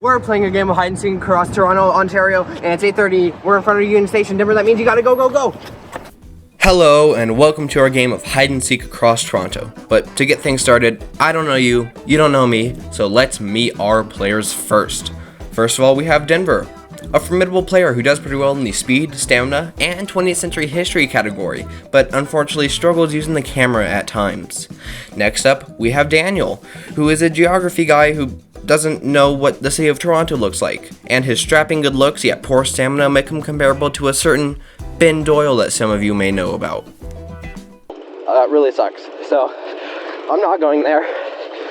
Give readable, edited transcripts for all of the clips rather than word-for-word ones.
We're playing a game of hide and seek across Toronto, Ontario, and it's 8:30. We're in front of Union Station. Denver, that means you gotta go, go, go! Hello, and welcome to our game of hide and seek across Toronto. But to get things started, I don't know you, you don't know me, so let's meet our players first. First of all, we have Denver, a formidable player who does pretty well in the speed, stamina, and 20th century history category, but unfortunately struggles using the camera at times. Next up, we have Daniel, who is a geography guy who doesn't know what the city of Toronto looks like, and his strapping good looks yet poor stamina make him comparable to a certain Ben Doyle that some of you may know about. That really sucks. So, I'm not going there,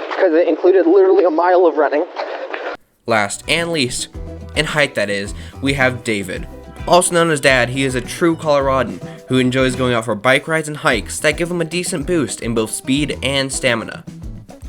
because it included literally a mile of running. Last and least, in height that is, we have David. Also known as Dad, he is a true Coloradan who enjoys going out for bike rides and hikes that give him a decent boost in both speed and stamina.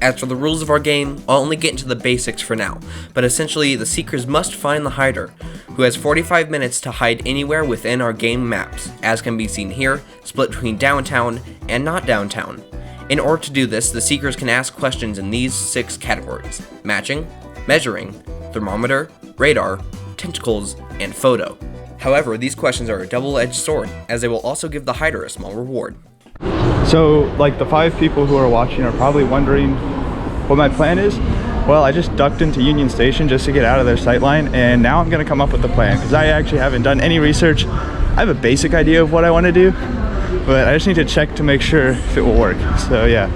As for the rules of our game, I'll only get into the basics for now, but essentially the seekers must find the hider, who has 45 minutes to hide anywhere within our game maps, as can be seen here, split between downtown and not downtown. In order to do this, the seekers can ask questions in these 6 categories: matching, measuring, thermometer, radar, tentacles, and photo. However, these questions are a double-edged sword, as they will also give the hider a small reward. So, like, the 5 people who are watching are probably wondering what my plan is. Well, I just ducked into Union Station just to get out of their sightline, and now I'm gonna come up with the plan, because I actually haven't done any research. I have a basic idea of what I want to do, but I just need to check to make sure if it will work. So yeah.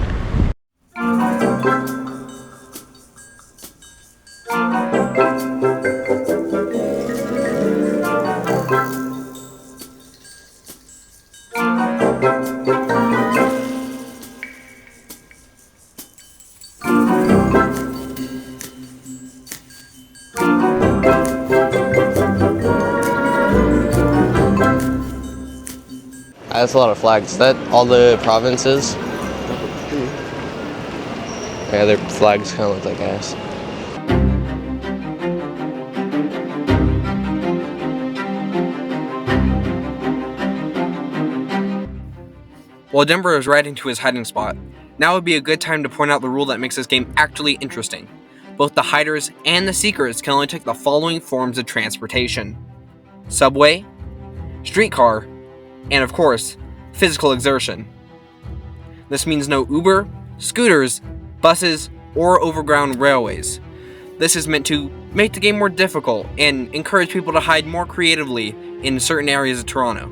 That's a lot of flags. Is that all the provinces? Yeah, their flags kind of look like ass. While Denver is riding to his hiding spot, now would be a good time to point out the rule that makes this game actually interesting. Both the hiders and the seekers can only take the following forms of transportation: subway, streetcar, and of course, physical exertion. This means no Uber, scooters, buses, or overground railways. This is meant to make the game more difficult and encourage people to hide more creatively in certain areas of Toronto.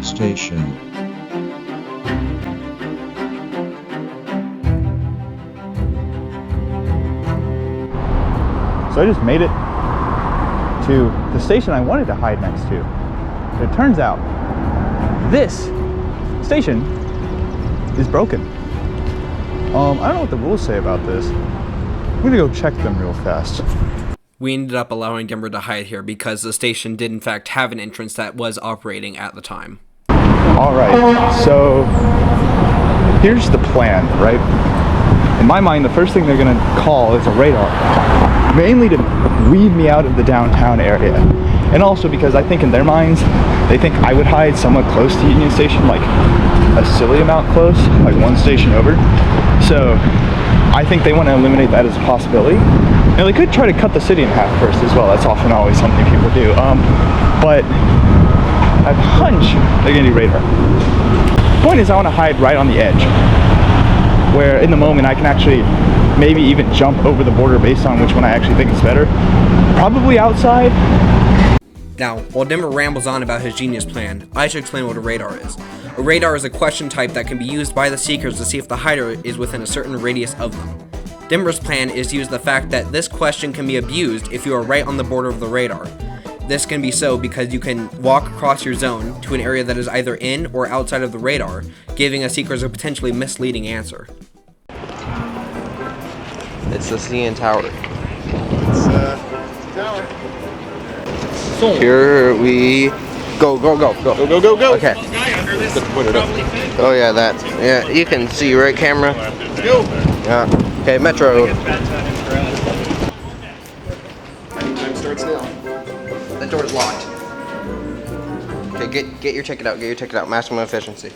Station. So I just made it to the station I wanted to hide next to. It turns out this station is broken. I don't know what the rules say about this. I'm gonna go check them real fast. We ended up allowing Denver to hide here because the station did in fact have an entrance that was operating at the time. Alright, so here's the plan, right? In my mind, the first thing they're gonna call is a radar, mainly to weed me out of the downtown area. And also because I think in their minds, they think I would hide somewhat close to Union Station, like a silly amount close, like one station over. So I think they want to eliminate that as a possibility. Now they could try to cut the city in half first as well. That's often always something people do. But I have a hunch they're gonna do radar. The point is I want to hide right on the edge, where in the moment I can actually maybe even jump over the border based on which one I actually think is better. Probably outside. Now, while Denver rambles on about his genius plan, I should explain what a radar is. A radar is a question type that can be used by the seekers to see if the hider is within a certain radius of them. Denver's plan is to use the fact that this question can be abused if you are right on the border of the radar. This can be so because you can walk across your zone to an area that is either in or outside of the radar, giving a seekers a potentially misleading answer. It's the CN Tower. It's tower. Here we go, go, go, go. Go, go, go, go. Okay. Put it up. Oh yeah, that. Yeah, you can see, right, camera? Go. Yeah. Okay, Metro. Time starts now. The door's locked. Okay, get your ticket out. Get your ticket out. Maximum efficiency.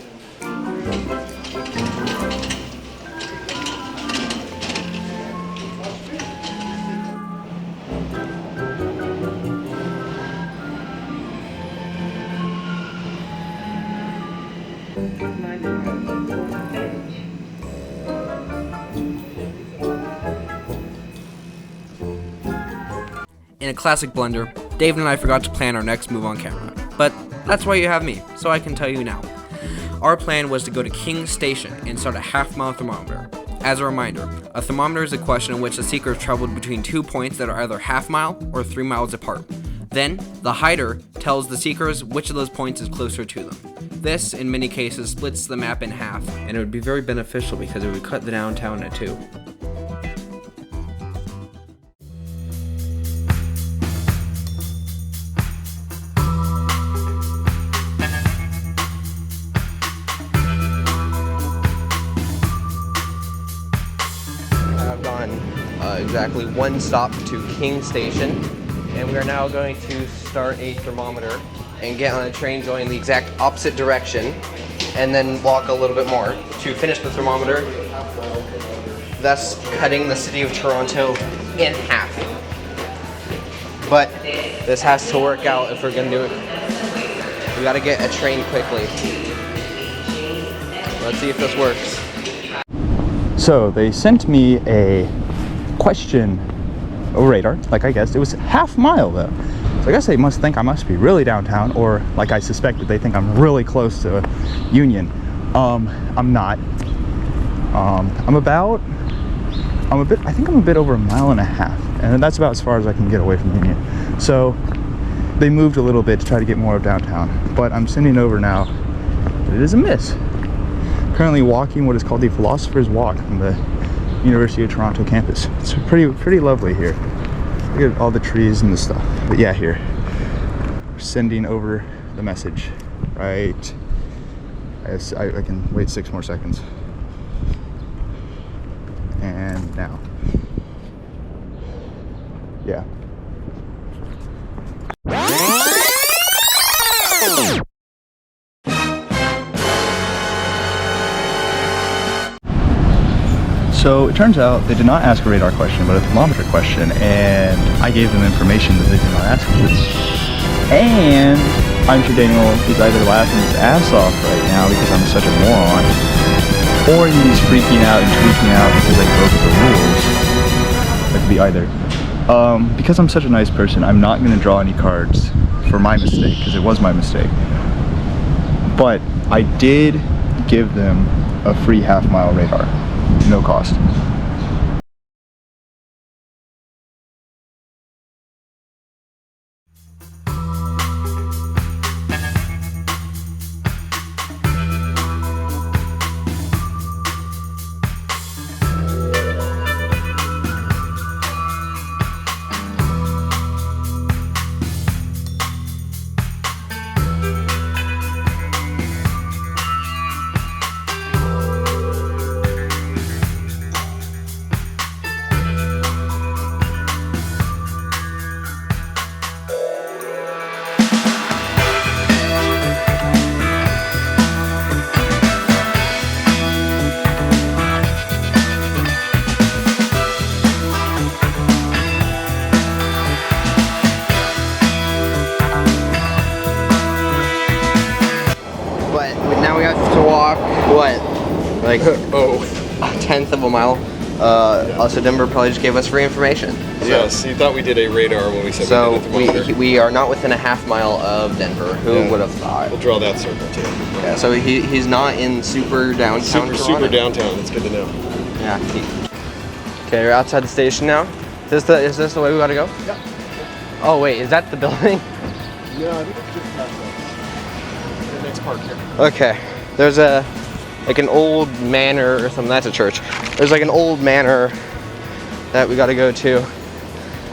In a classic blunder, David and I forgot to plan our next move on camera. But that's why you have me, so I can tell you now. Our plan was to go to King's Station and start a half-mile thermometer. As a reminder, a thermometer is a question in which the seekers traveled between 2 points that are either half mile or 3 miles apart. Then, the hider tells the seekers which of those points is closer to them. This, in many cases, splits the map in half, and it would be very beneficial because it would cut the downtown in two. I've gone exactly one stop to King Station, and we are now going to start a thermometer and get on a train going the exact opposite direction, and then walk a little bit more to finish the thermometer, thus cutting the city of Toronto in half. But this has to work out if we're gonna do it. We gotta get a train quickly. Let's see if this works. So they sent me a question over radar, like I guessed. It was half mile though. So I guess they must think I must be really downtown, or like I suspected, they think I'm really close to Union. I'm not. I think I'm a bit over a mile and a half, and that's about as far as I can get away from Union. So they moved a little bit to try to get more of downtown, but I'm sending over now. It is a miss. Currently walking what is called the Philosopher's Walk on the University of Toronto campus. It's pretty lovely here. Look at all the trees and the stuff. But yeah, here. We're sending over the message. Right. I can wait 6 more seconds. And now. Yeah. So it turns out they did not ask a radar question, but a thermometer question, and I gave them information that they did not ask for. And I'm sure Daniel is either laughing his ass off right now because I'm such a moron, or he's freaking out and tweaking out because I broke the rules. That could be either. Because I'm such a nice person, I'm not going to draw any cards for my mistake, because it was my mistake. But I did give them a free half-mile radar. No cost. Now we have to walk, what, like a tenth of a mile. Also, Denver probably just gave us free information. So. Yes, you thought we did a radar when we said we did a thermometer. we are not within a half mile of Denver. Who would have thought? We'll draw that circle too. Yeah, so he's not in super downtown. Super downtown. That's good to know. Yeah. Okay, we're outside the station now. Is this the way we gotta go? Yeah. Oh wait, is that the building? Yeah, I think it's just past us. The next park here. Okay, there's like an old manor or something. That's a church. There's like an old manor that we got to go to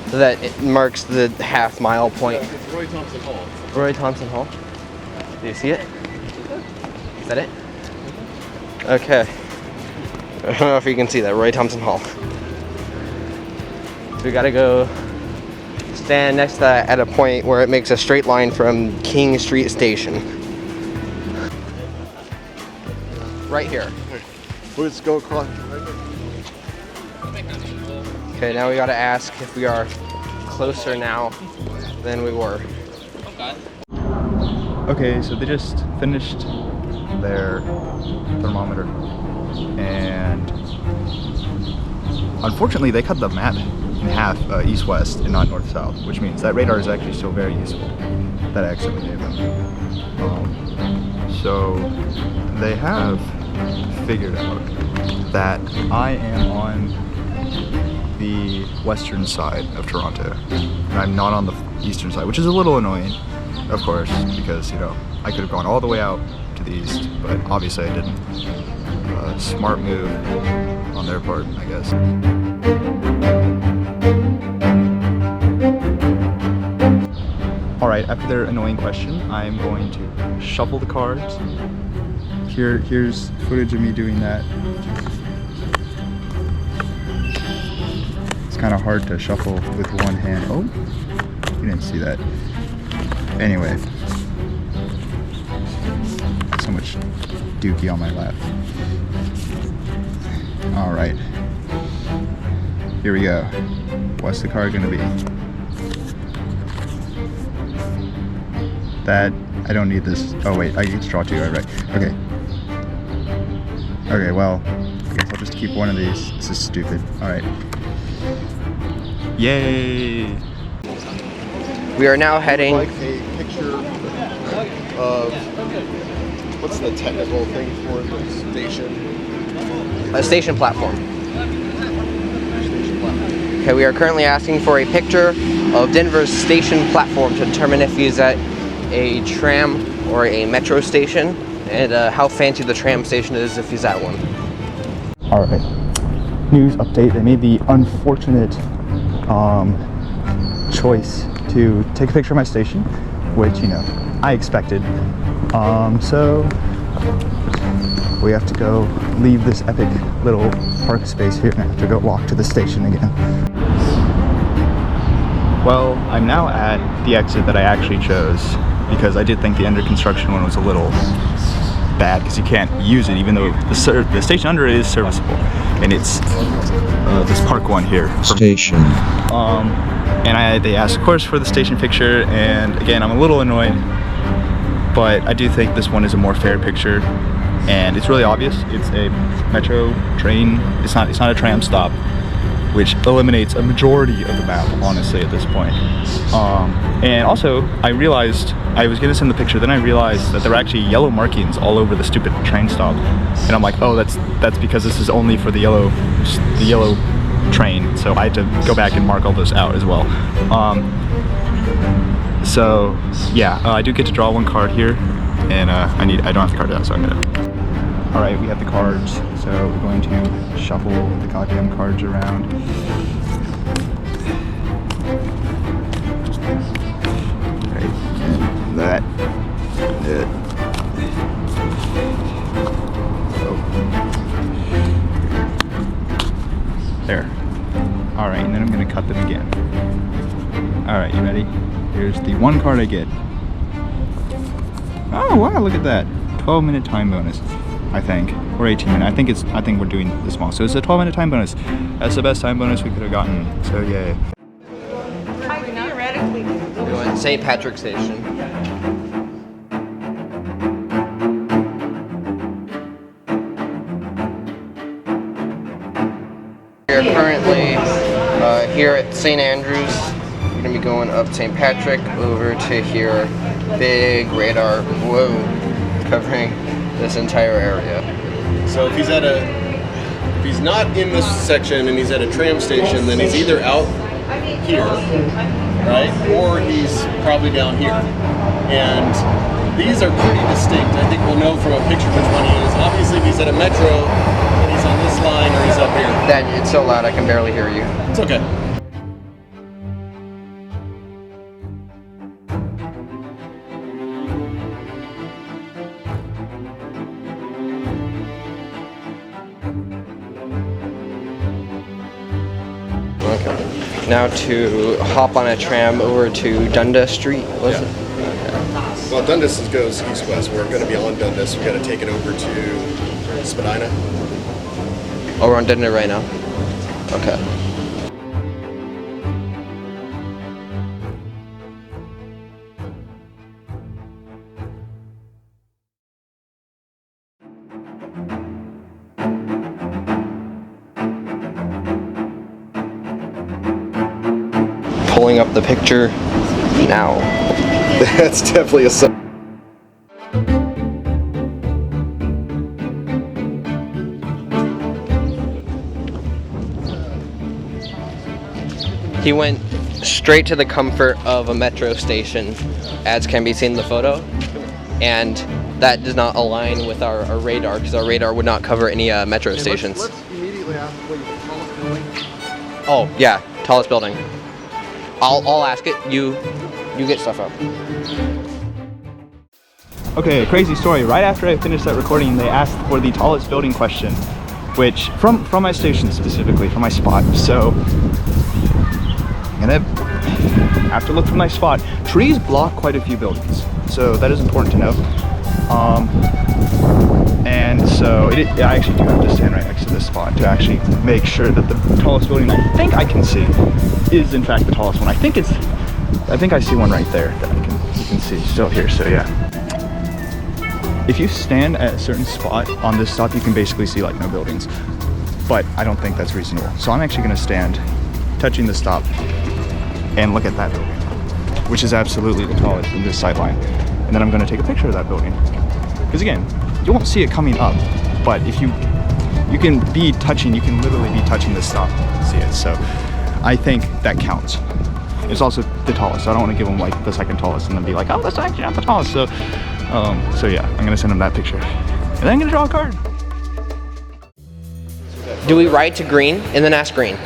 that it marks the half mile point. Yeah, it's Roy Thompson Hall. Roy Thompson Hall. Do you see it? Is that it? Okay. I don't know if you can see that. Roy Thompson Hall. So we got to go stand next to that at a point where it makes a straight line from King Street Station. Right here. Let's go across. Okay, now we gotta ask if we are closer now than we were. Okay, so they just finished their thermometer, and unfortunately they cut the map in half east-west and not north-south, which means that radar is actually still very useful that I accidentally gave them. So they have figured out that I am on the western side of Toronto, and I'm not on the eastern side, which is a little annoying, of course, because, you know, I could have gone all the way out to the east, but obviously I didn't. Smart move on their part, I guess. Alright, after their annoying question, I'm going to shuffle the cards. Here's footage of me doing that. It's kind of hard to shuffle with one hand. Oh, you didn't see that. Anyway. So much dookie on my lap. Alright. Here we go. What's the card gonna be? That, I don't need this. Oh wait, I get to draw two, right? Okay. Okay, well, I guess I'll just keep one of these. This is stupid. Alright. Yay! We are now heading. Like a picture of what's the technical thing for the station? A station platform. Station platform. Okay, we are currently asking for a picture of Denver's station platform to determine if he's at a tram or a metro station, and how fancy the tram station is if he's at one. Alright. News update. They made the unfortunate choice to take a picture of my station, which, you know, I expected. So we have to go leave this epic little park space here and I have to go walk to the station again. Well, I'm now at the exit that I actually chose because I did think the under construction one was a little bad because you can't use it even though the station under it is serviceable, and it's this park one here. Station. And they asked, of course, for the station picture, and again, I'm a little annoyed, but I do think this one is a more fair picture, and it's really obvious. It's a metro train. It's not a tram stop, which eliminates a majority of the map, honestly, at this point. And also, I realized I was gonna send the picture, then I realized that there were actually yellow markings all over the stupid train stop, and I'm like, oh, that's because this is only for the yellow train, so I had to go back and mark all those out as well. So yeah, I do get to draw one card here, and I don't have the card out, so I'm gonna. All right, we have the cards, so we're going to shuffle the goddamn cards around. All right, and that. Oh. There. All right, and then I'm gonna cut them again. All right, you ready? Here's the one card I get. Oh wow, look at that. 12-minute time bonus, I think. Or 18-minute. I think we're doing this small. So it's a 12-minute time bonus. That's the best time bonus we could have gotten. So yay. We're going to St. Patrick's Station. We are currently here at St. Andrews. We're going to be going up St. Patrick over to here. Big radar, whoa, covering this entire area. So if he's not in this section and he's at a tram station, then he's either out here, right, or he's probably down here. And these are pretty distinct. I think we'll know from a picture which one he is. Obviously, if he's at a metro, then he's on this line or he's up here. That it's so loud I can barely hear you. It's okay. Okay. Now to hop on a tram over to Dundas Street, was it? Well, Dundas goes east-west. We're going to be on Dundas. We've got to take it over to Spadina. Oh, we're on Dundas right now. Okay. pulling up the picture now. That's definitely a sign. He went straight to the comfort of a metro station, as can be seen in the photo, and that does not align with our radar, because our radar would not cover any metro stations. Let's immediately ask what you tallest building. Oh yeah, tallest building. I'll ask it. You get stuff up. Okay, crazy story. Right after I finished that recording, they asked for the tallest building question, which from my station specifically, from my spot. So I'm gonna have to look for my spot. Trees block quite a few buildings, so that is important to know. And so I actually do have to stand right next to this spot to actually make sure that the tallest building I think I can see is in fact the tallest one. I think I see one right there that you can see still here. So yeah. If you stand at a certain spot on this stop, you can basically see like no buildings, but I don't think that's reasonable. So I'm actually gonna stand touching the stop and look at that building, which is absolutely the tallest in this sight line. And then I'm gonna take a picture of that building. Because again, you won't see it coming up, but if you can be touching, you can literally be touching the stop to see it. So I think that counts. It's also the tallest, so I don't wanna give them like the second tallest and then be like, oh, that's actually not the tallest. So yeah, I'm gonna send him that picture. And then I'm gonna draw a card. Do we ride to green and then ask green?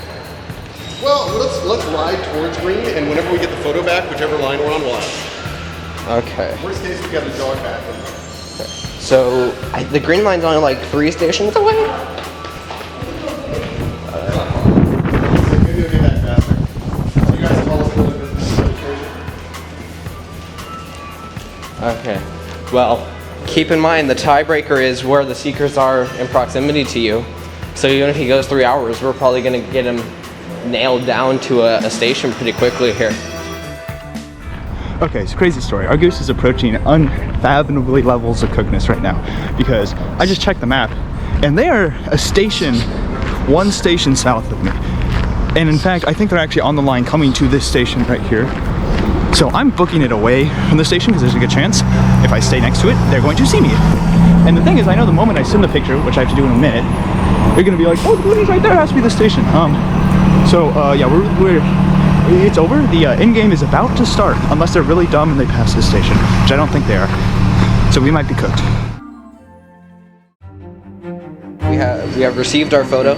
Well, let's ride towards green, and whenever we get the photo back, whichever line we're on, we'll ask. Okay. Worst case, we got to dog back. So the green line's only like 3 stations away. Maybe I'll get back faster. So you guys call us a little bit. Okay. Well, keep in mind the tiebreaker is where the seekers are in proximity to you. So even if he goes 3 hours, we're probably gonna get him nailed down to a station pretty quickly here. Okay, so crazy story. Our goose is approaching unfathomably levels of cookness right now because I just checked the map and they are one station south of me. And in fact, I think they're actually on the line coming to this station right here. So I'm booking it away from the station because there's a good chance if I stay next to it, they're going to see me. And the thing is, I know the moment I send the picture, which I have to do in a minute, they're gonna be like, oh, the building's right there, it has to be the station. Yeah, it's over. The end game is about to start, unless they're really dumb and they pass this station, which I don't think they are. So we might be cooked. We have received our photo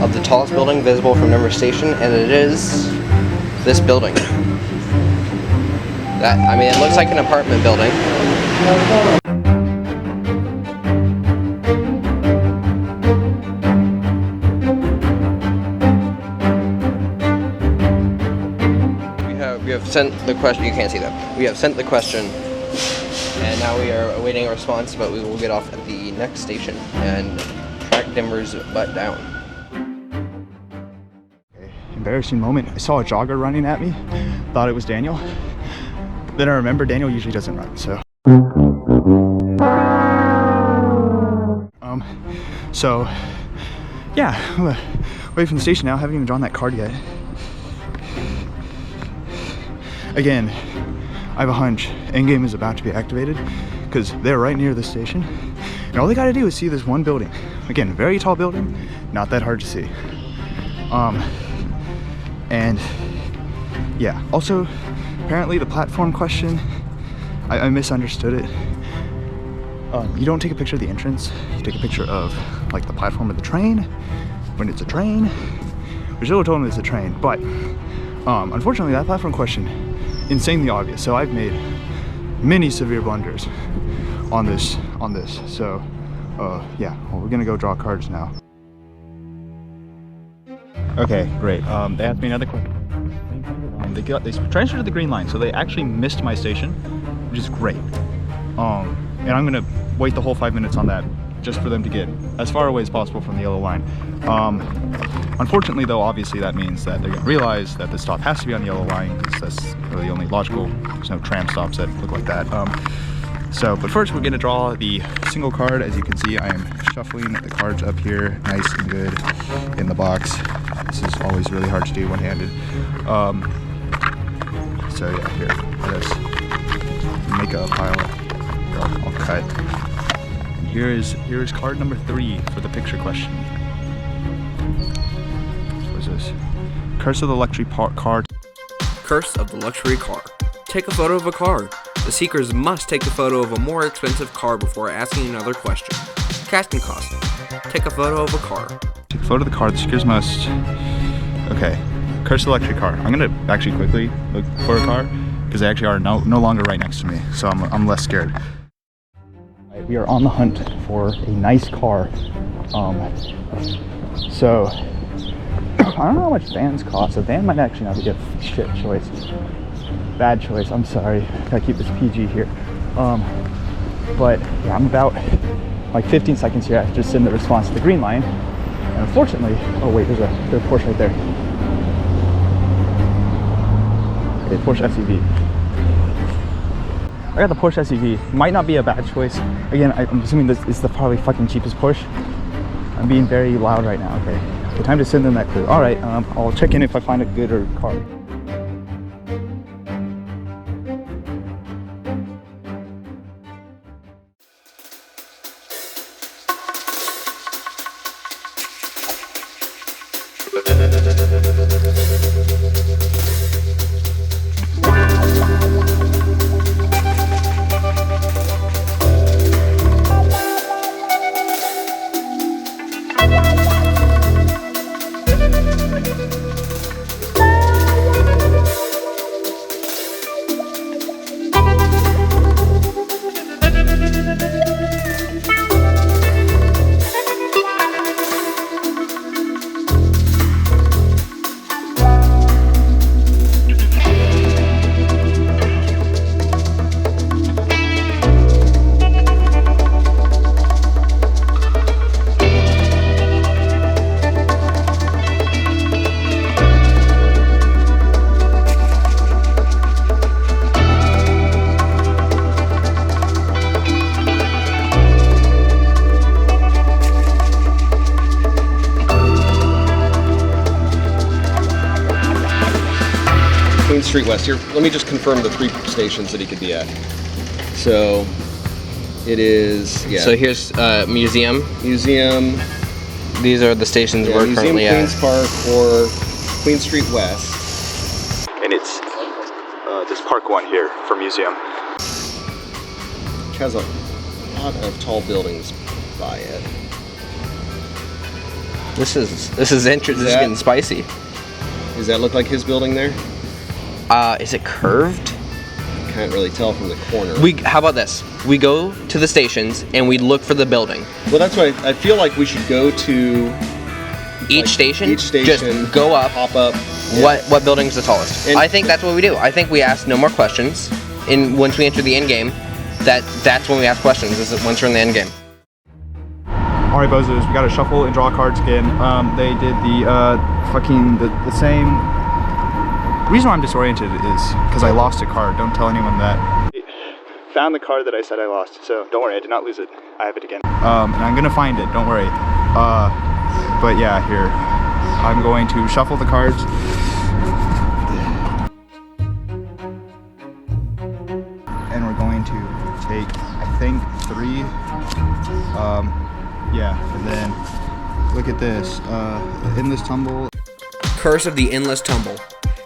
of the tallest building visible from Number Station, and it is this building. It looks like an apartment building. We have sent the question. You can't see that. We have sent the question, and now we are awaiting a response. But we will get off at the next station and track Denver's butt down. Embarrassing moment. I saw a jogger running at me. Thought it was Daniel. Then I remember Daniel usually doesn't run. So yeah, I'm away from the station now. Haven't even drawn that card yet. Again, I have a hunch Endgame is about to be activated because they're right near the station. And all they gotta do is see this one building. Again, very tall building, not that hard to see. And yeah, also, apparently the platform question, I misunderstood it. You don't take a picture of the entrance, you take a picture of like the platform of the train, when it's a train. We're still told it's a train, but unfortunately that platform question, insanely obvious. So I've made many severe blunders on this. So yeah, well, we're gonna go draw cards now. Okay, great. They asked me another question. They transferred to the green line, so they actually missed my station, which is great. And I'm gonna wait the whole 5 minutes on that just for them to get as far away as possible from the yellow line. Unfortunately though, obviously that means that they're gonna realize that the stop has to be on the yellow line because that's really the only logical. There's no tram stops that look like that. But first we're gonna draw the single card. As you can see, I am shuffling the cards up here nice and good in the box. This is always really hard to do one-handed. So yeah, here, let's make a pile. I'll cut. And here is card number 3 for the picture question. What is this? Curse of the luxury car. Curse of the luxury car. Take a photo of a car. The seekers must take a photo of a more expensive car before asking another question. Casting cost. Take a photo of a car. Take a photo of the car. The seekers must. Okay. Curse of the luxury car. I'm gonna actually quickly look for a car because they actually are no longer right next to me, so I'm less scared. We are on the hunt for a nice car. So I don't know how much vans cost. A van might actually not be a shit choice. Bad choice. I'm sorry. Gotta keep this PG here. But yeah, I'm about like 15 seconds here after sending the response to the green line, and unfortunately, oh wait, there's a Porsche right there. Okay, Porsche SUV. I got the Porsche SUV. Might not be a bad choice. Again, I'm assuming this is the probably fucking cheapest Porsche. I'm being very loud right now. Okay, time to send them that clue. All right, I'll check in if I find a gooder car. Queen Street West here. Let me just confirm the 3 stations that he could be at. So it is, yeah. So here's museum. Museum. These are the stations Yeah, we're Museum, currently Queens at. Park, or Queen Street West. And it's this Park 1 here for museum. Which has a lot of tall buildings by it. This is interesting. This is getting spicy. Does that look like his building there? Is it curved? Can't really tell from the corner. How about this? We go to the stations and we look for the building. Well, that's why I feel like we should go to Each station. Each station. Just go up. Pop up. Yeah. What building is the tallest? And- I think that's what we do. I think we ask no more questions. And once we enter the end game, that's when we ask questions. Is it once we're in the end game? All right, bozos, we got to shuffle and draw cards again. They did the same. The reason why I'm disoriented is because I lost a card. Don't tell anyone that. Found the card that I said I lost, so don't worry, I did not lose it. I have it again. And I'm gonna find it, don't worry. But yeah, here. I'm going to shuffle the cards. And we're going to take, I think, 3. Yeah, and then look at this. Endless tumble. Curse of the Endless Tumble.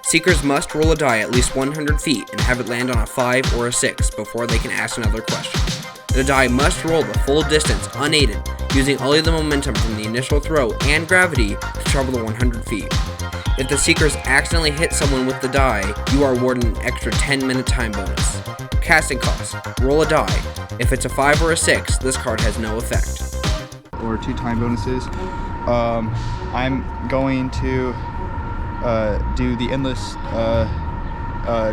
Seekers must roll a die at least 100 feet and have it land on a 5 or a 6 before they can ask another question. The die must roll the full distance unaided, using only the momentum from the initial throw and gravity to travel the 100 feet. If the Seekers accidentally hit someone with the die, you are awarded an extra 10-minute time bonus. Casting cost. Roll a die. If it's a 5 or a 6, this card has no effect. Or 2 time bonuses. I'm going to do the endless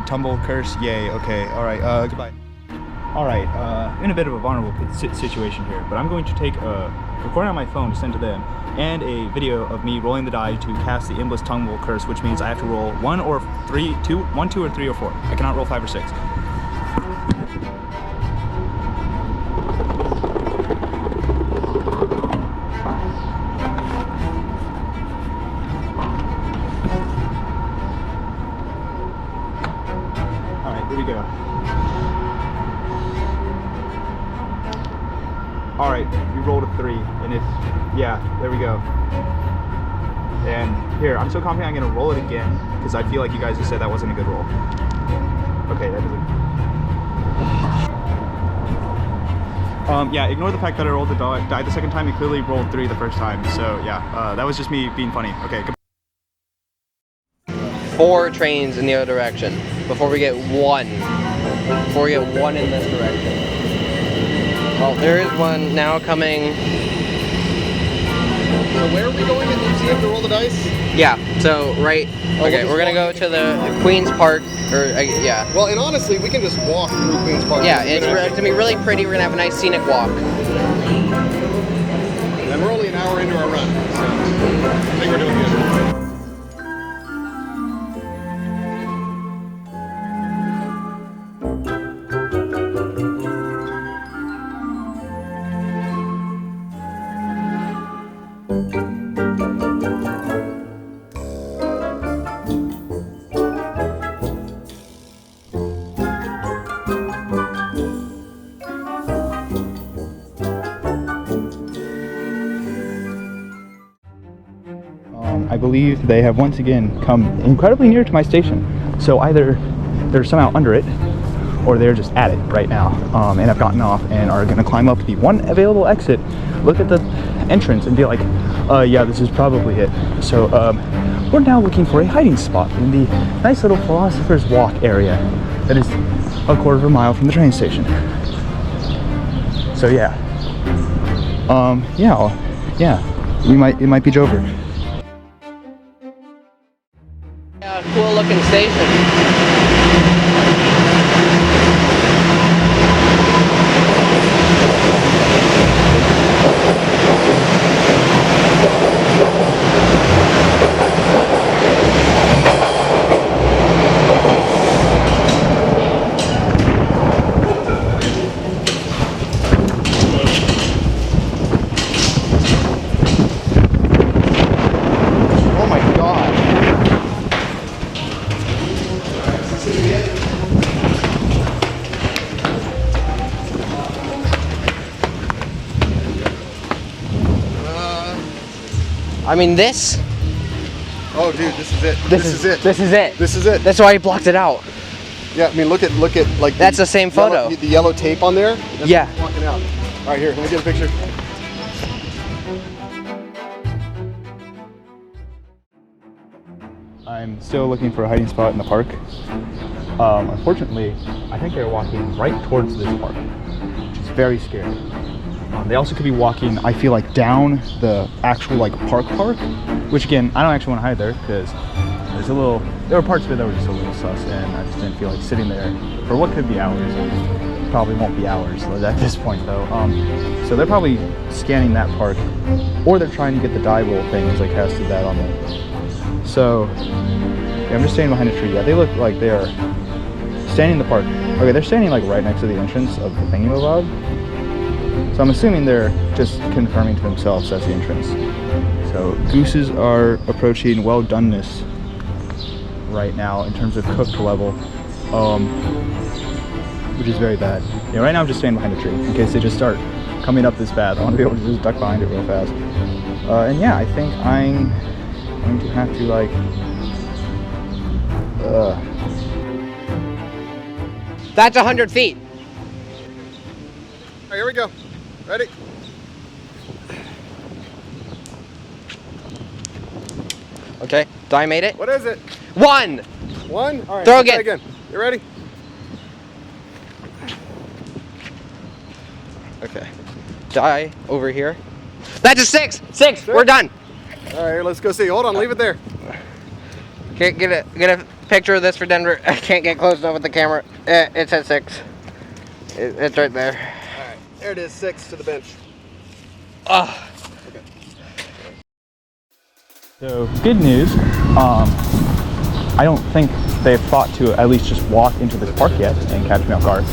tumble curse. Yay. Okay. All right. Goodbye. All right. In a bit of a vulnerable situation here, but I'm going to take a recording on my phone to send to them, and a video of me rolling the die to cast the endless tumble curse, which means I have to roll 1, 2, or 3, or 4. I cannot roll 5 or 6. Here we go. All right, we rolled a 3, and it's, yeah, there we go. And here, I'm so confident I'm gonna roll it again, because I feel like you guys just said that wasn't a good roll. Okay, that doesn't. Yeah, ignore the fact that I rolled the die the second time. You clearly rolled 3 the first time, so yeah, that was just me being funny. Okay. 4 trains in the other direction before we get one. Before we get one in this direction. Well, there is one now coming. So where are we going at the museum to roll the dice? Yeah, so right. Okay, we're gonna go to the Queen's Park, or yeah. Well, and honestly, we can just walk through Queen's Park. Yeah, it's gonna be really pretty. We're gonna have a nice scenic walk. And we're only an hour into our run, so I think we're doing good. I believe they have once again come incredibly near to my station. So either they're somehow under it, or they're just at it right now, and have gotten off and are gonna climb up the one available exit, look at the entrance and be like, yeah, this is probably it. So we're now looking for a hiding spot in the nice little Philosopher's Walk area that is a quarter of a mile from the train station. So yeah, yeah, it might be Jover. Cool looking station. Oh my god. I mean this. Oh dude, this is it. This is it. This is it. This is it. That's why he blocked it out. Yeah, I mean look at like That's the same photo. The yellow tape on there. That's Yeah. Walking out. All right, here. Let me get a picture. I'm still looking for a hiding spot in the park. Unfortunately, I think they're walking right towards this park, which is very scary. They also could be walking, I feel like, down the actual like park, which again, I don't actually want to hide there because there were parts of it that were just a little sus, and I just didn't feel like sitting there for what could be hours. Probably won't be hours at this point though. So they're probably scanning that park, or they're trying to get the die roll thing, as I casted that on them. So yeah, I'm just standing behind a tree. Yeah, they look like they are standing in the park. Okay, they're standing like right next to the entrance of the thingy-ma-bob. So I'm assuming they're just confirming to themselves that's the entrance. So gooses are approaching well doneness right now in terms of cooked level, which is very bad. Yeah, right now I'm just standing behind a tree in case they just start coming up this path. I want to be able to just duck behind it real fast. And yeah, I think I'm going to have to like, That's 100 feet. All right, here we go. Ready? Okay, Di made it. What is it? 1. 1? All right. Throw let's try again. You ready? Okay. Die over here. That's a 6. 6. We're done. All right, let's go see. Hold on, leave it there. Can't get a picture of this for Denver. I can't get close enough with the camera. It's at 6. It's right there. All right, there it is. 6 to the bench. Oh. Okay. so good news. I don't think they've thought to at least just walk into this park yet and catch me off guard.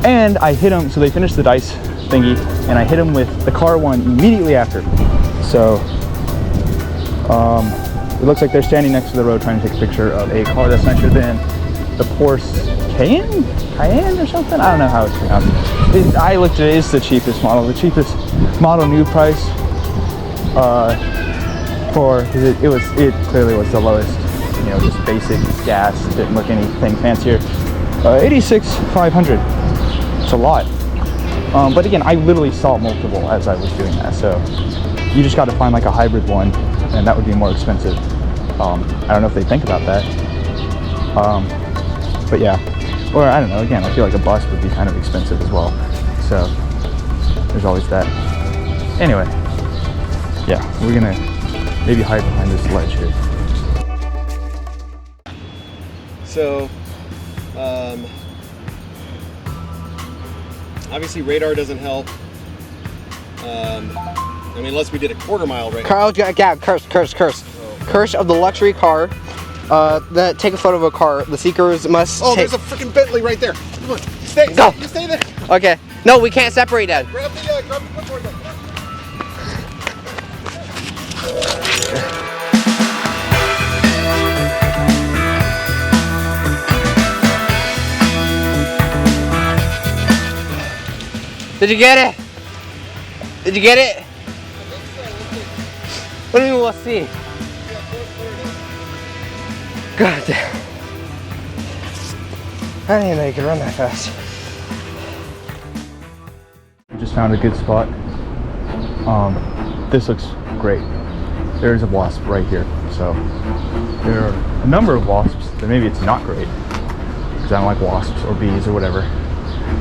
And I hit them, so they finished the dice thingy, and I hit them with the car one immediately after. So it looks like they're standing next to the road trying to take a picture of a car that's nicer than the Porsche Cayenne or something. I don't know how it's pronounced. I looked at it. It's the cheapest model. The cheapest model new price. It clearly was the lowest. You know, just basic gas. Didn't look anything fancier. 86,500. It's a lot. But again, I literally saw multiple as I was doing that. So you just got to find like a hybrid one, and that would be more expensive. I don't know if they think about that. But yeah, or I don't know, again, I feel like a bus would be kind of expensive as well. So there's always that. Anyway, yeah, we're gonna maybe hide behind this ledge here. So, obviously radar doesn't help. I mean, unless we did a quarter-mile right now. Carl, yeah, curse. Curse of the luxury car. Take a photo of a car. The seekers must. Oh, there's a freaking Bentley right there. Come on, stay. Go. You stay there. Okay. No, we can't separate that. Grab the clipboard. Did you get it? Did you get it? What do you mean we'll see? God damn. I didn't even know you could run that fast. We just found a good spot. This looks great. There's a wasp right here. So there are a number of wasps, but maybe it's not great because I don't like wasps or bees or whatever.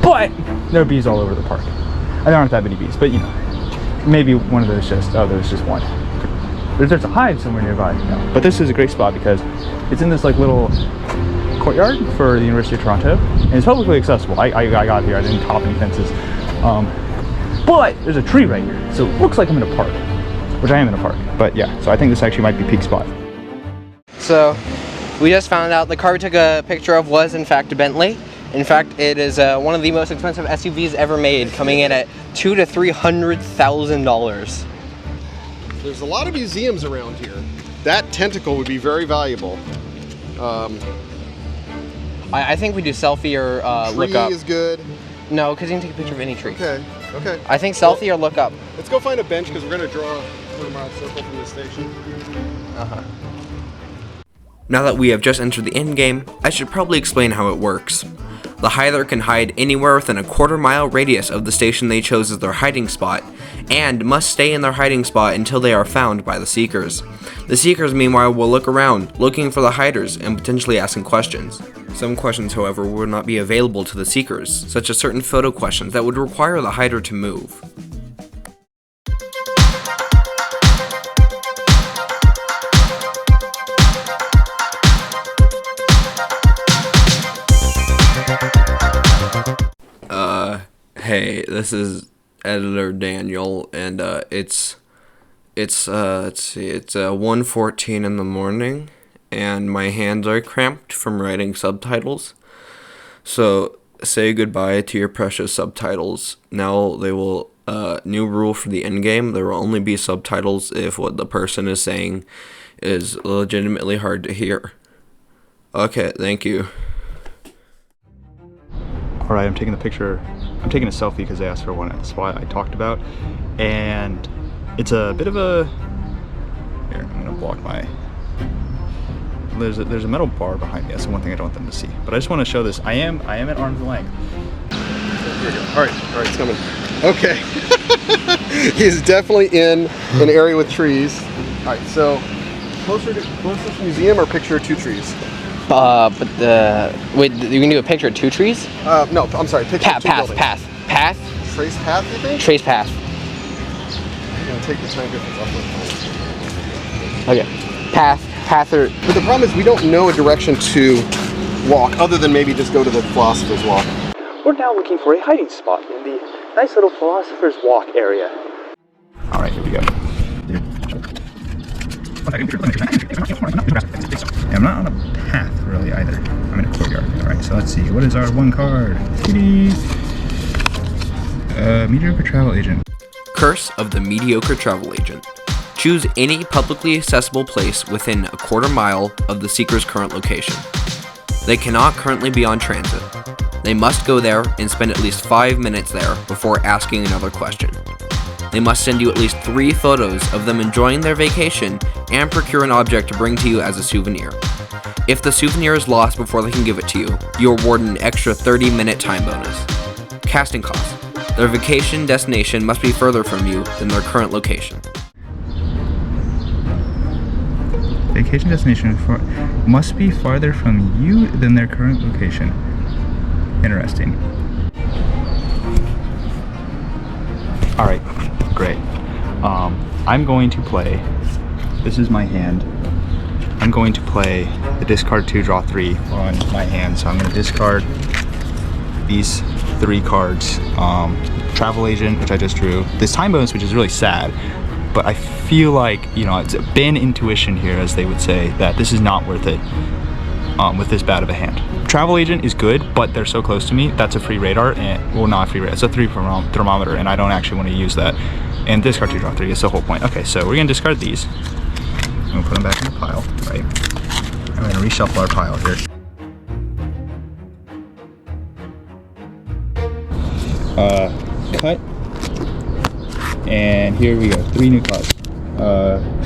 But there are bees all over the park. And there aren't that many bees, but you know, maybe one of those there's just one. There's a hive somewhere nearby. No. But this is a great spot because it's in this like little courtyard for the University of Toronto, and it's publicly accessible. I got here, I didn't hop any fences. But there's a tree right here, so it looks like I'm in a park, which I am in a park. But yeah, so I think this actually might be peak spot. So we just found out the car we took a picture of was in fact a Bentley. In fact, it is one of the most expensive SUVs ever made, coming in at $200,000 to $300,000. There's a lot of museums around here. That tentacle would be very valuable. I think we do selfie or look up. Tree is good. No, because you can take a picture of any tree. Okay. I think selfie or look up. Let's go find a bench because we're going to draw a quarter-mile circle from the station. Uh-huh. Now that we have just entered the endgame, I should probably explain how it works. The hider can hide anywhere within a quarter-mile radius of the station they chose as their hiding spot, and must stay in their hiding spot until they are found by the seekers. The seekers, meanwhile, will look around, looking for the hiders and potentially asking questions. Some questions, however, will not be available to the seekers, such as certain photo questions that would require the hider to move. Hey, this is editor Daniel, and it's 1:14 in the morning, and my hands are cramped from writing subtitles. So say goodbye to your precious subtitles. Now they will new rule for the endgame. There will only be subtitles if what the person is saying is legitimately hard to hear. Okay, thank you. All right, I'm taking a selfie because they asked for one at the spot I talked about, and it's a bit of a, here, I'm gonna block my, there's a metal bar behind me. That's the one thing I don't want them to see, but I just want to show this. I am at arm's length. Here we go. All right, it's coming. Okay. He's definitely in an area with trees. All right, so closest museum or picture of two trees? Wait, you can do a picture of two trees? No, I'm sorry, picture of two buildings. Path. Trace path, you think? Trace path. I'm gonna take the time difference off the Okay. Path or... But the problem is we don't know a direction to walk other than maybe just go to the Philosopher's Walk. We're now looking for a hiding spot in the nice little Philosopher's Walk area. All right, here we go. I'm not on a path really either. I'm in a courtyard. All right, so let's see. What is our one card? Mediocre travel agent. Curse of the mediocre travel agent. Choose any publicly accessible place within a quarter mile of the seeker's current location. They cannot currently be on transit. They must go there and spend at least 5 minutes there before asking another question. They must send you at least 3 photos of them enjoying their vacation and procure an object to bring to you as a souvenir. If the souvenir is lost before they can give it to you, you are awarded an extra 30-minute time bonus. Casting costs. Their vacation destination must be further from you than their current location. Vacation destination must be farther from you than their current location. Interesting. Alright, great. I'm going to play, this is my hand. I'm going to play the discard 2, draw 3 on my hand. So I'm going to discard these 3 cards. Travel Agent, which I just drew. This time bonus, which is really sad, but I feel like, you know, it's been intuition here, as they would say, that this is not worth it with this bad of a hand. Travel Agent is good, but they're so close to me. That's a free radar, and well, not a free radar. It's a 3 thermometer, and I don't actually want to use that. And discard 2, draw 3 is the whole point. Okay, so we're gonna discard these. I'm gonna put them back in the pile, right? I'm gonna reshuffle our pile here. Cut. And here we go, 3 new cards.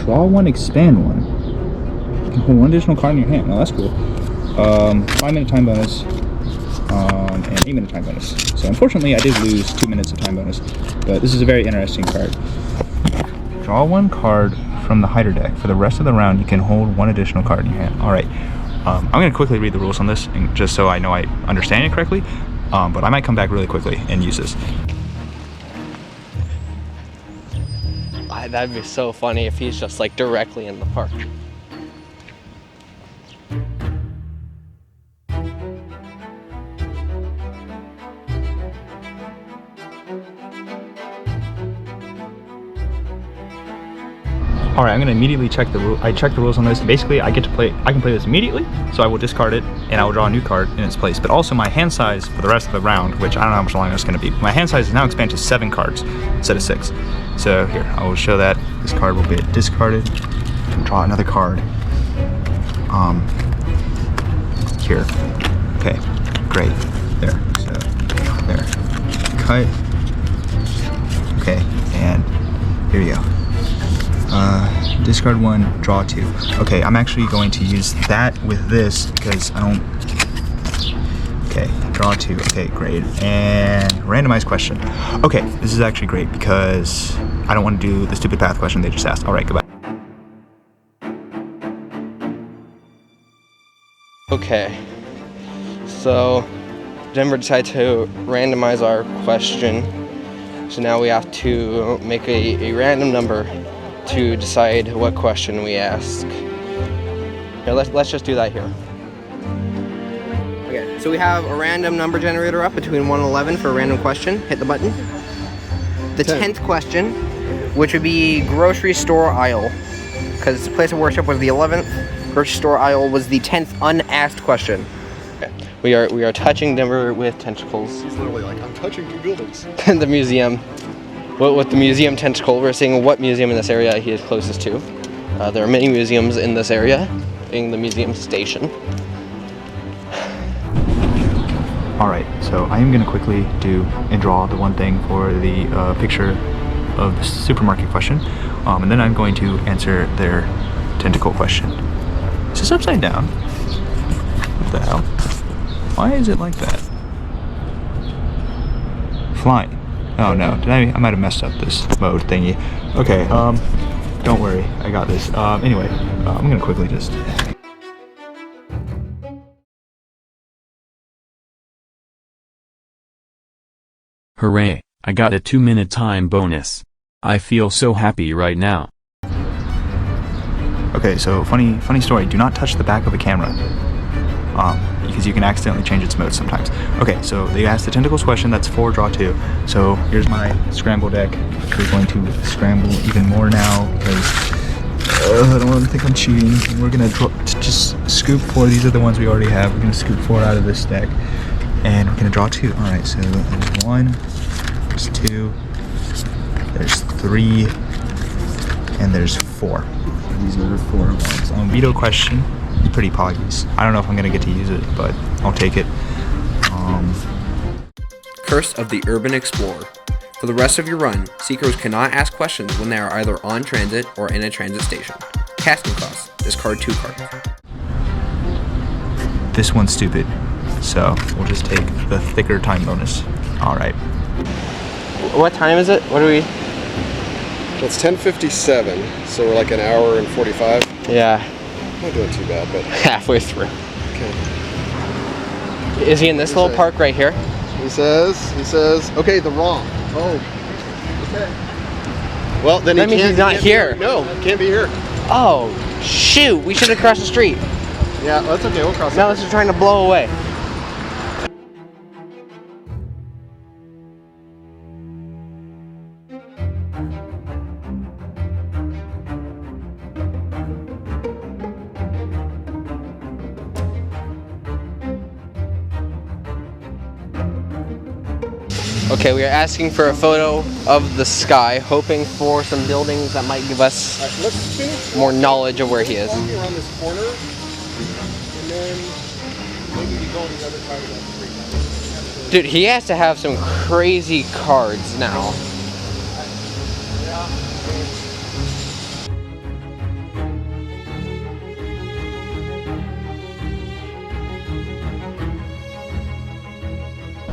Draw 1, expand 1. You can put 1 additional card in your hand. Oh, that's cool. 5-minute time bonus, and 8-minute time bonus. So unfortunately I did lose 2 minutes of time bonus, but this is a very interesting card. Draw 1 card from the hider deck. For the rest of the round you can hold 1 additional card in your hand. Alright, I'm going to quickly read the rules on this, and just so I know I understand it correctly, but I might come back really quickly and use this. That'd be so funny if he's just like directly in the park. Alright, I'm gonna immediately check the rule. I checked the rules on this. Basically, I can play this immediately, so I will discard it and I will draw a new card in its place. But also my hand size for the rest of the round, which I don't know how much longer it's gonna be. My hand size is now expanded to 7 cards instead of 6. So here, I will show that. This card will be discarded. And draw another card. Here. Okay, great. There. So there. Cut. Okay, and here you go. Discard 1, draw 2. Okay, I'm actually going to use that with this because I don't... Okay, draw 2. Okay, great. And randomized question. Okay, this is actually great because I don't want to do the stupid path question they just asked. Alright, goodbye. Okay, so Denver decided to randomize our question. So now we have to make a random number to decide what question we ask. Here, let's just do that here. Okay, so we have a random number generator up between 1 and 11 for a random question. Hit the button. The 10th question, which would be grocery store aisle, because place of worship was the 11th. Grocery store aisle was the 10th unasked question. Okay. We are touching Denver with tentacles. He's literally like, I'm touching 2 buildings. The museum. With the museum tentacle, we're seeing what museum in this area he is closest to. There are many museums in this area, being the museum station. Alright, so I am going to quickly do and draw the one thing for the picture of the supermarket question, and then I'm going to answer their tentacle question. Is this upside down? What the hell? Why is it like that? Flying. Oh no, I might have messed up this mode thingy. Okay, don't worry, I got this. Anyway, I'm gonna quickly just... Hooray, I got a 2-minute time bonus. I feel so happy right now. Okay, so funny story. Do not touch the back of a camera, because you can accidentally change its mode sometimes. Okay, so they asked the tentacles question. That's 4, draw 2. So here's my scramble deck. We're going to scramble even more now because I don't want them to think I'm cheating. And we're gonna just scoop 4. These are the ones we already have. We're gonna scoop 4 out of this deck, and we're gonna draw 2. All right, so there's 1, there's 2, there's 3, and there's 4. These are the 4 ones. Veto question. It's pretty poggy. I don't know if I'm gonna get to use it, but I'll take it. Curse of the Urban Explorer. For the rest of your run, seekers cannot ask questions when they are either on transit or in a transit station. Casting costs. Discard 2 cards. This one's stupid, so we'll just take the thicker time bonus. All right. What time is it? What do we? It's 10:57, so we're like an hour and 45. Yeah, I'm not doing too bad, but halfway through. okay. Is he in this little park right here? He says, okay, the wrong. Oh, okay. Well, then That means he's not can't be here. No, can't be here. Oh, shoot! We should have crossed the street. Yeah, well, that's okay. We'll cross. Now this is trying to blow away. Okay, we are asking for a photo of the sky, hoping for some buildings that might give us Let's finish more knowledge of where he is. walking around this corner, and then maybe we go on the other side of that street. Dude, he has to have some crazy cards now.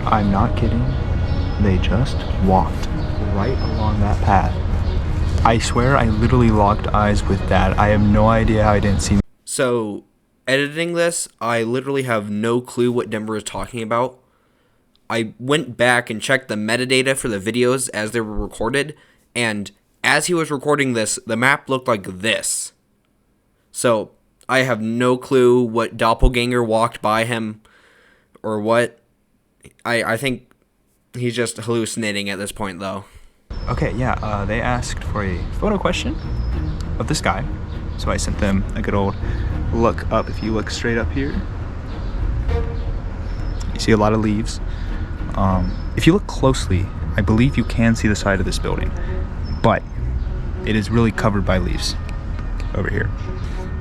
I'm not kidding. They just walked right along that path. I swear I literally locked eyes with Dad. I have no idea how I didn't see. So, editing this, I literally have no clue what Denver is talking about. I went back and checked the metadata for the videos as they were recorded, and as he was recording this, the map looked like this. So, I have no clue what doppelganger walked by him, or what. I think he's just hallucinating at this point, though. Okay, yeah, they asked for a photo question of the sky, so I sent them a good old look up. If you look straight up here, you see a lot of leaves. If you look closely, I believe you can see the side of this building, but it is really covered by leaves over here.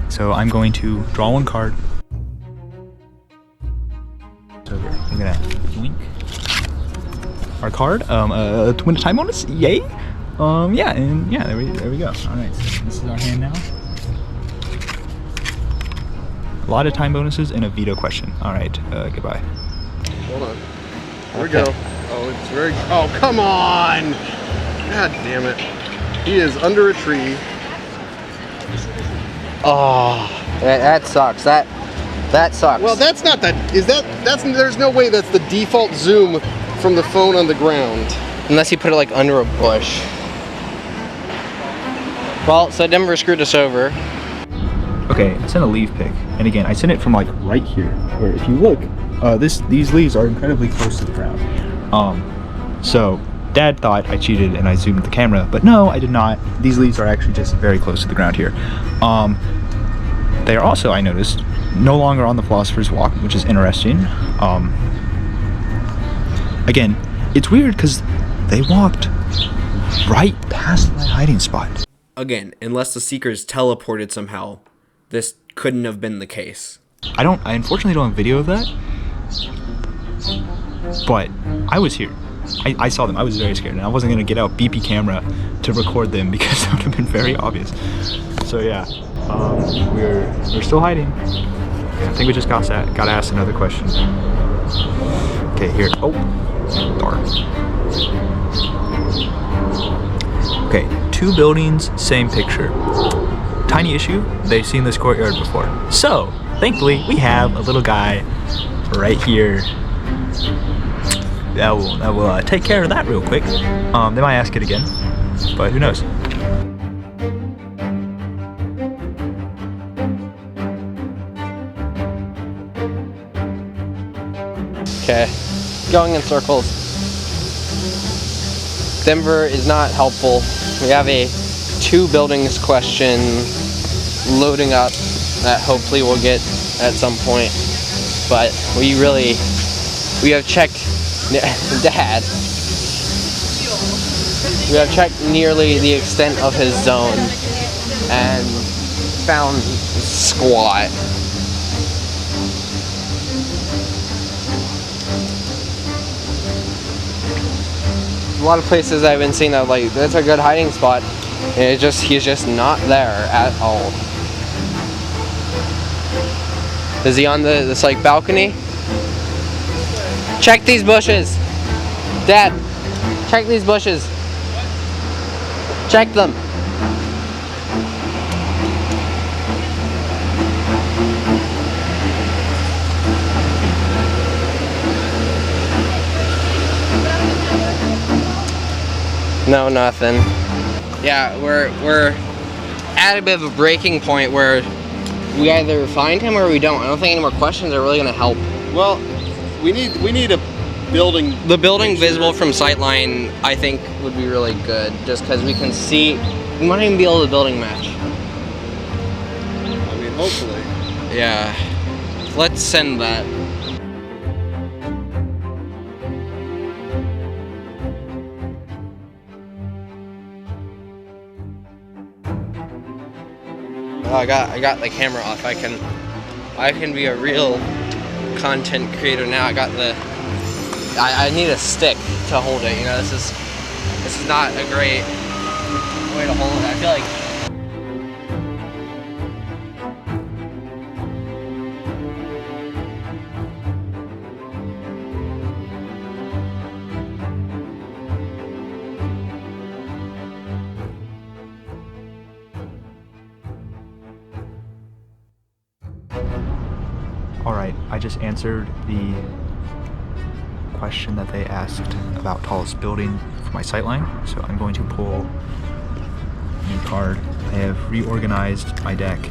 So I'm going to draw one card. So here, I'm gonna blink our card. To win a time bonus, yay! Yeah, and yeah, there we go. All right, so this is our hand now. A lot of time bonuses and a veto question. All right, goodbye. Hold on. Here we go. Oh, it's very. Oh, come on! God damn it! He is under a tree. Oh, that sucks. That sucks. Well, that's not that. That's. There's no way that's the default zoom from the phone on the ground. Unless you put it like under a bush. Well, so Denver screwed us over. Okay, I sent a leaf pic, and again, I sent it from like right here. Where if you look, these leaves are incredibly close to the ground. So Dad thought I cheated and I zoomed the camera, but no, I did not. These leaves are actually just very close to the ground here. They are also, I noticed, no longer on the Philosopher's Walk, which is interesting. Again, it's weird because they walked right past my hiding spot. Again, unless the seekers teleported somehow, this couldn't have been the case. I unfortunately don't have video of that, but I was here. I saw them. I was very scared, and I wasn't gonna get out BP camera to record them because that would have been very obvious. So yeah, we're still hiding. I think we just got asked another question. Okay, here. Oh, darn. Okay, 2 buildings, same picture. Tiny issue, they've seen this courtyard before. So, thankfully, we have a little guy right here that will take care of that real quick. They might ask it again, but who knows? Okay, going in circles. Denver is not helpful. We have a 2 buildings question loading up that hopefully we'll get at some point. But we have checked, Dad. We have checked nearly the extent of his zone and found squat. a lot of places I've been seeing that like that's a good hiding spot, and he's just not there at all. Is he on this like balcony? Check these bushes, Dad. Check these bushes. Check them. No, nothing. Yeah, we're at a bit of a breaking point where we either find him or we don't. I don't think any more questions are really gonna help. Well, we need a building. The building visible from sightline, I think, would be really good, just because we can see. We might even be able to building match. I mean, hopefully. Yeah. Let's send that. Oh, I got the camera off. I can be a real content creator now. I need a stick to hold it. You know, this is not a great way to hold it. I feel like. Alright, I just answered the question that they asked about tallest building for my sightline, so I'm going to pull a new card. I have reorganized my deck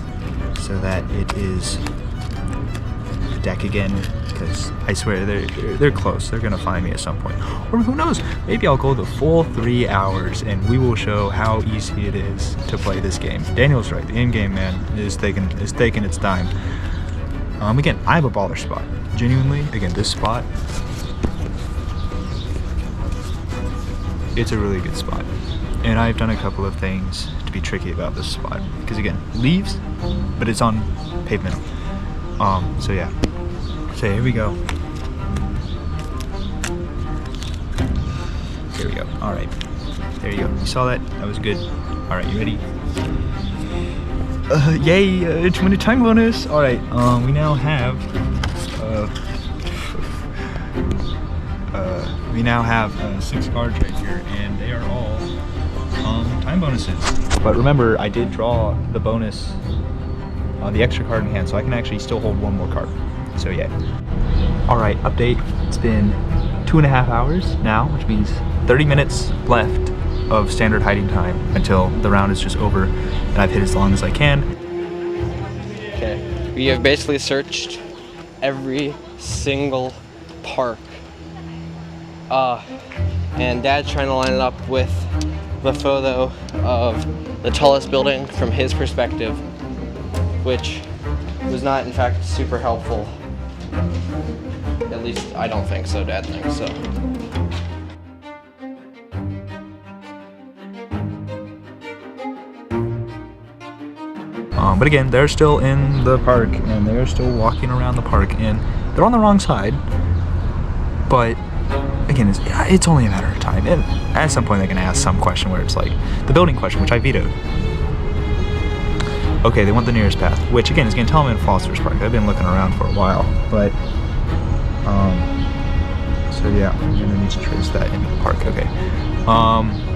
so that it is a deck again, because I swear they're close. They're gonna find me at some point. Or who knows, maybe I'll go the full 3 hours and we will show how easy it is to play this game. Daniel's right, the Endgame man is taking its time. Again, I have a baller spot. Genuinely, again, this spot, it's a really good spot. And I've done a couple of things to be tricky about this spot. Because again, leaves, but it's on pavement. So yeah. So here we go. Here we go. Alright. There you go. You saw that? That was good. Alright, you ready? Yay, 20 time bonus. Alright, we now have we now have 6 cards right here, and they are all time bonuses. But remember, I did draw the bonus, the extra card in hand, so I can actually still hold 1 more card. So yeah. Alright, update. It's been 2.5 hours now, which means 30 minutes left of standard hiding time until the round is just over and I've hit as long as I can. Okay, we have basically searched every single park. And Dad's trying to line it up with the photo of the tallest building from his perspective, which was not in fact super helpful. At least I don't think so, Dad thinks so. But again, they're still in the park and they're still walking around the park and they're on the wrong side. But again, it's only a matter of time. And at some point they're gonna ask some question where it's like the building question, which I vetoed. Okay, they want the nearest path, which again is gonna tell them in Foster's Park. I've been looking around for a while, but so yeah, I'm gonna need to trace that into the park. Okay.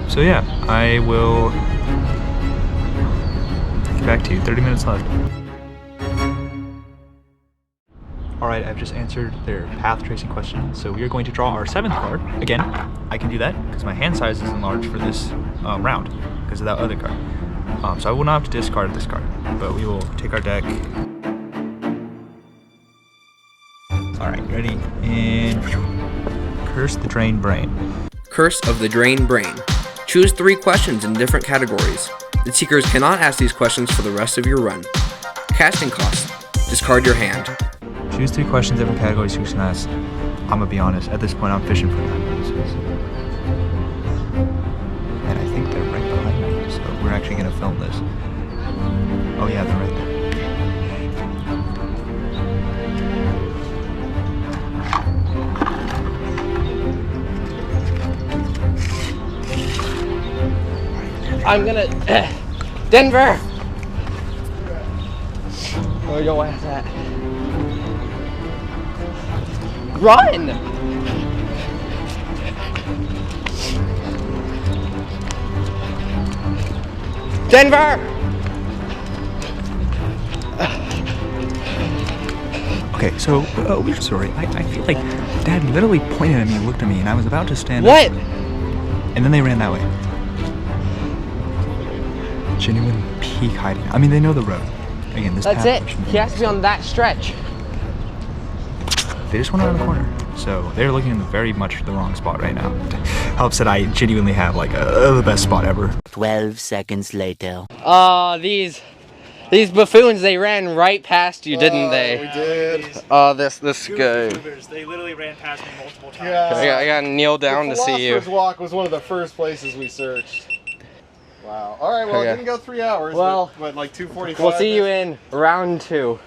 So yeah, I will get back to you. 30 minutes left. Alright, I've just answered their path tracing question, so we are going to draw our 7th card. Again, I can do that because my hand size is enlarged for this round because of that other card. So I will not have to discard this card, but we will take our deck. Alright, ready? And Curse the Drained Brain. Curse of the Drained Brain. Choose 3 questions in different categories. The seekers cannot ask these questions for the rest of your run. Casting cost. Discard your hand. Choose 3 questions, different categories you can ask. I'm gonna be honest, at this point I'm fishing for 9 bonuses. And I think they're right behind me, so we're actually gonna film this. Oh yeah, they're right there. I'm gonna. Denver! Where your ass at? Run! Denver! Okay, so weird story. I feel like Dad literally pointed at me and looked at me, and I was about to stand What? up. And then they ran that way. Genuine peak hiding. I mean, they know the road. Again, this That's path it. looks familiar. He has to be on that stretch. They just went around the corner. So they're looking in very much the wrong spot right now. Helps that I genuinely have like the best spot ever. 12 seconds later. These buffoons, they ran right past you, didn't they? We did. This guy. They literally ran past me multiple times. Yeah. I gotta kneel down to see you. Philosopher's Walk was one of the first places we searched. Wow. All right. Well, Okay. it didn't go 3 hours. Well, but like 2:45. We'll see you in round 2.